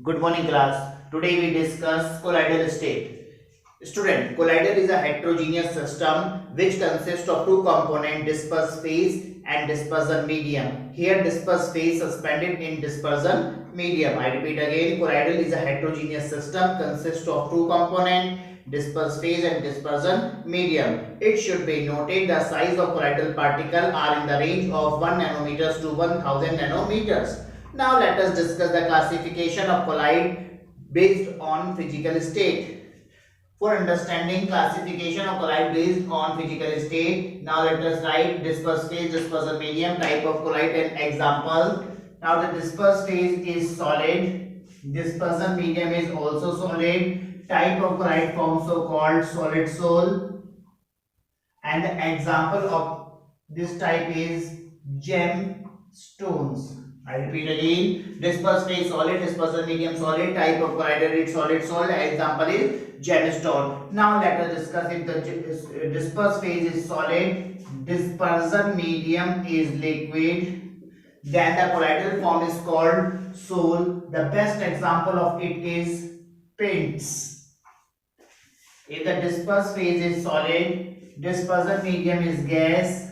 Good morning class. Today we discuss colloidal state. Student, colloidal is a heterogeneous system which consists of two components, disperse phase and dispersion medium. Here disperse phase suspended in dispersion medium. I repeat again, colloidal is a heterogeneous system consists of two components, disperse phase and dispersion medium. It should be noted the size of colloidal particle are in the range of 1 nanometers to 1000 nanometers. Now let us discuss the classification of colloid based on physical state. For understanding classification of colloid based on physical state, now let us write disperse phase, dispersion medium, type of colloid and example. Now the disperse phase is solid, dispersion medium is also solid, type of colloid form so called solid sol, and the example of this type is gemstones. I repeat again, disperse phase solid, dispersion medium solid, type of colloidal solid sol, example is gemstone. Now let us discuss if the disperse phase is solid, dispersion medium is liquid, then the colloidal form is called sol. The best example of it is paints. If the disperse phase is solid, dispersion medium is gas,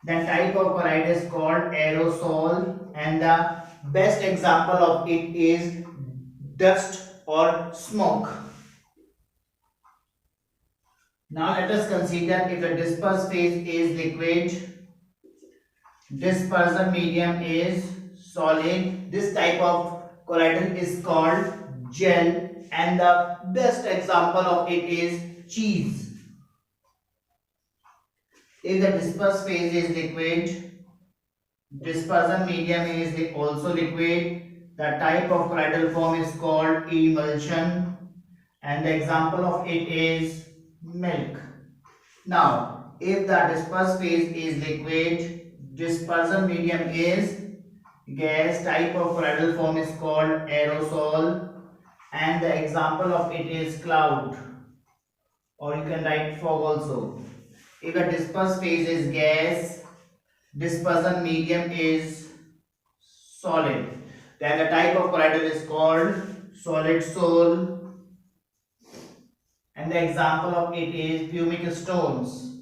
the type of colloid is called aerosol, and the best example of it is dust or smoke. Now let us consider if the disperse phase is liquid, dispersion medium is solid. This type of colloidal is called gel, and the best example of it is cheese. If the disperse phase is liquid, dispersion medium is also liquid. The type of colloidal form is called emulsion, and the example of it is milk. Now, if the disperse phase is liquid, dispersion medium is gas, type of colloidal form is called aerosol, and the example of it is cloud, or you can write fog also. If the disperse phase is gas, dispersion medium is solid, then the type of colloidal is called solid sol, and the example of it is pumic stones.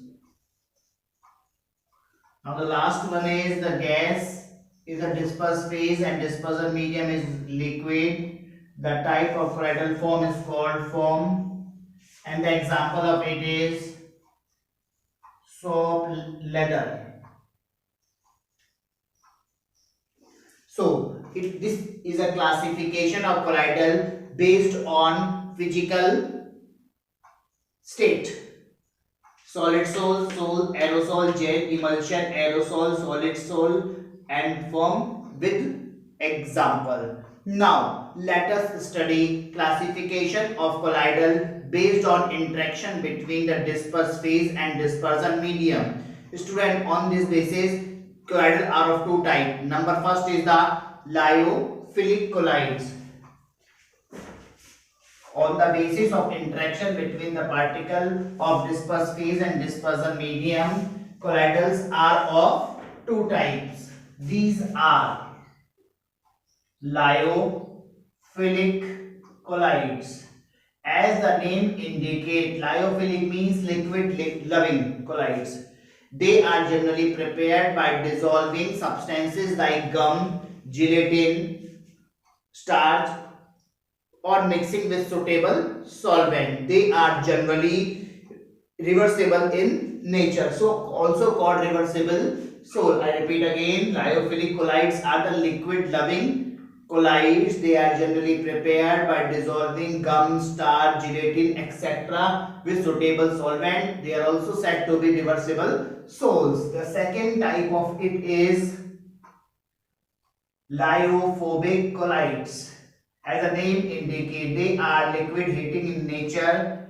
Now the last one is the gas is a disperse phase and dispersion medium is liquid. The type of colloidal form is called foam, and the example of it is soap leather. So this is a classification of colloidal based on physical state. Solid sol, sol, aerosol, gel, emulsion, aerosol, solid sol, and foam with example. Now let us study classification of colloidal based on interaction between the disperse phase and dispersion medium. Student, on this basis, colloidal are of two types. Number first is the lyophilic colloids. On the basis of interaction between the particle of disperse phase and dispersion medium, colloidals are of two types. These are lyophilic colloids. As the name indicates, lyophilic means liquid loving colloids. They are generally prepared by dissolving substances like gum, gelatin, starch, or mixing with suitable solvent. They are generally reversible in nature, so also called reversible sol. I repeat again, lyophilic colloids are the liquid loving colloids. They are generally prepared by dissolving gum, starch, gelatin, etc. with suitable solvent. They are also said to be reversible sols. The second type of it is lyophobic colloids. As the name indicates, they are liquid heating in nature.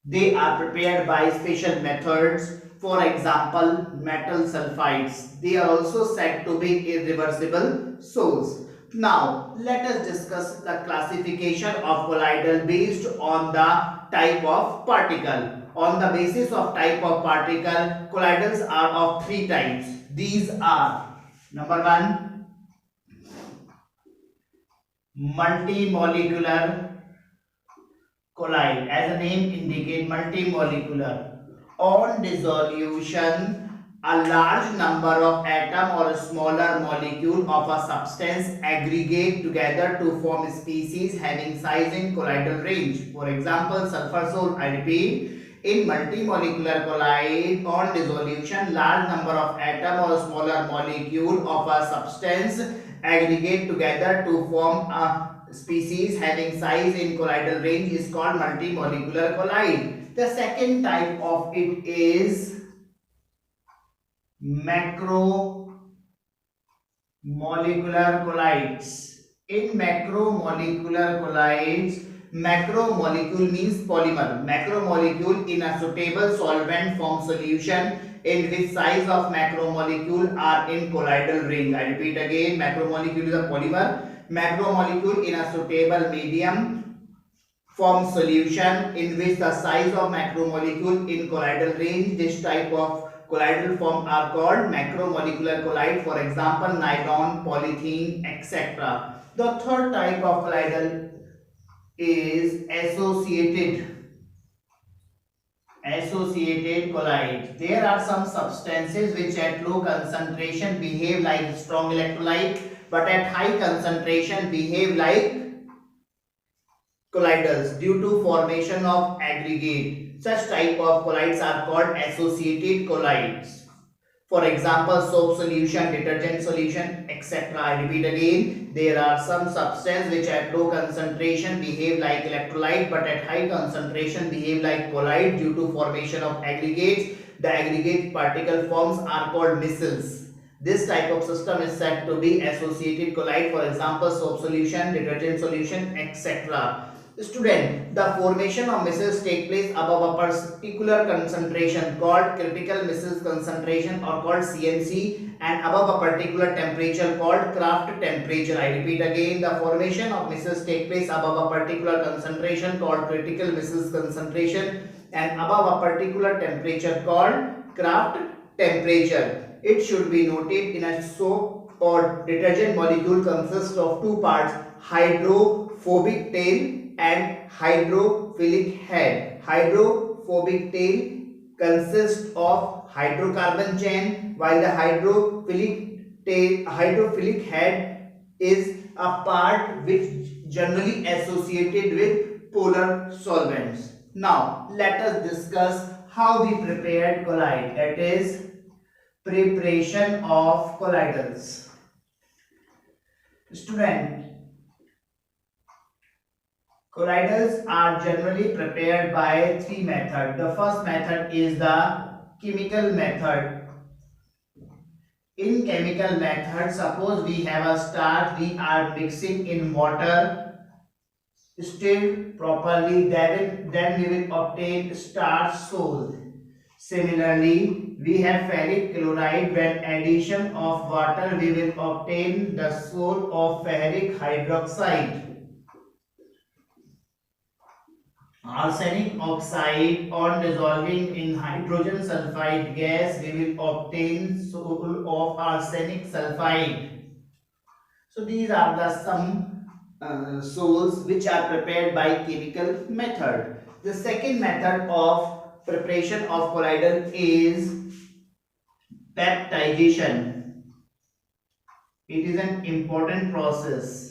They are prepared by special methods. For example, metal sulfides. They are also said to be irreversible sols. Now, let us discuss the classification of colloidal based on the type of particle. On the basis of type of particle, colloidals are of three types. These are: number one, multimolecular colloid. As the name indicate, multimolecular. On dissolution, a large number of atom or a smaller molecule of a substance aggregate together to form species having size in colloidal range. For example, sulfur sol. I repeat, in multimolecular colloid, on dissolution, large number of atom or smaller molecule of a substance aggregate together to form a species having size in colloidal range is called multimolecular colloid. The second type of it is macromolecular colloids. In macromolecular colloids, macromolecule means polymer. Macromolecule in a suitable solvent form solution in which size of macromolecule are in colloidal range. I repeat again, macromolecule is a polymer. Macromolecule in a suitable medium form solution in which the size of macromolecule in colloidal range. This type of colloidal form are called macromolecular colloid. For example, nylon, polythene, etc. The third type of colloidal is associated colloid. There are some substances which at low concentration behave like strong electrolyte, but at high concentration behave like colloidals due to formation of aggregate. Such type of colloids are called associated colloids. For example, soap solution, detergent solution, etc. I repeat again, there are some substances which at low concentration behave like electrolyte, but at high concentration behave like colloid due to formation of aggregates. The aggregate particle forms are called micelles. This type of system is said to be associated colloid. For example, soap solution, detergent solution, etc. Student, the formation of micelles take place above a particular concentration called critical micelles concentration or called CMC, and above a particular temperature called Kraft temperature. I repeat again, the formation of micelles take place above a particular concentration called critical micelles concentration and above a particular temperature called Kraft temperature. It should be noted in a soap or detergent molecule consists of two parts, hydrophobic tail and hydrophilic head. Hydrophobic tail consists of hydrocarbon chain, while the hydrophilic head is a part which generally associated with polar solvents. Now let us discuss how we prepared colloid, that is preparation of colloidals. Student, colloidals are generally prepared by three methods. The first method is the chemical method. In chemical method, suppose we have a starch, we are mixing in water, stirred properly, then we will obtain starch sol. Similarly, we have ferric chloride. When addition of water, we will obtain the sol of ferric hydroxide. Arsenic oxide, on dissolving in hydrogen sulfide gas, we will obtain sol of arsenic sulfide. So these are the some sols which are prepared by chemical method. The second method of preparation of colloidal is peptidation. It is an important process.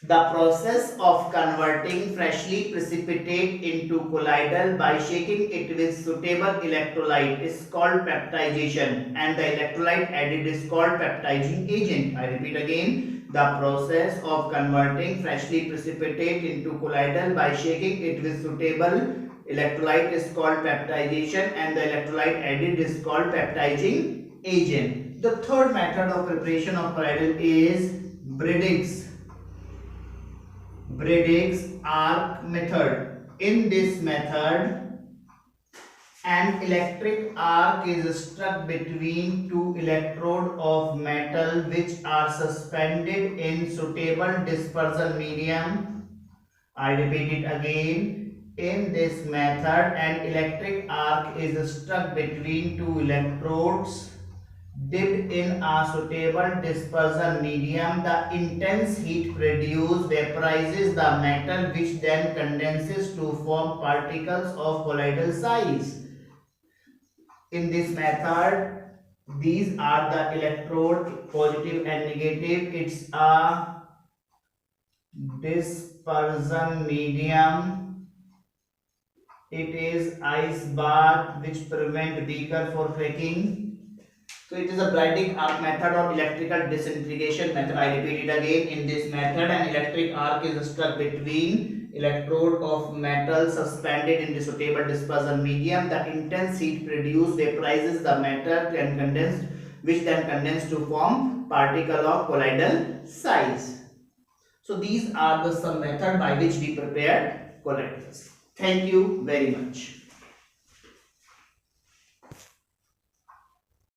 The process of converting freshly precipitate into colloidal by shaking it with suitable electrolyte is called peptidation, and the electrolyte added is called peptiding agent. I repeat again, the process of converting freshly precipitate into colloidal by shaking it with suitable electrolyte is called peptidation, and the electrolyte added is called peptiding agent. The third method of preparation of colloidal is Bradig's arc method. In this method, an electric arc is struck between two electrodes of metal which are suspended in suitable dispersion medium. I repeat it again. In this method, an electric arc is struck between two electrodes dipped in a suitable dispersion medium, the intense heat produced vaporizes the metal, which then condenses to form particles of colloidal size. In this method, these are the electrode, positive and negative. It's a dispersion medium. It is ice bath which prevent beaker for cracking. So it is a blinding arc method or electrical disintegration method. I repeat it again. In this method, an electric arc is struck between electrode of metal suspended in the suitable dispersion medium. The intense heat produced vaporizes the metal and condensed, which then condense to form particle of colloidal size. So these are the some method by which we prepare colloidals. Thank you very much.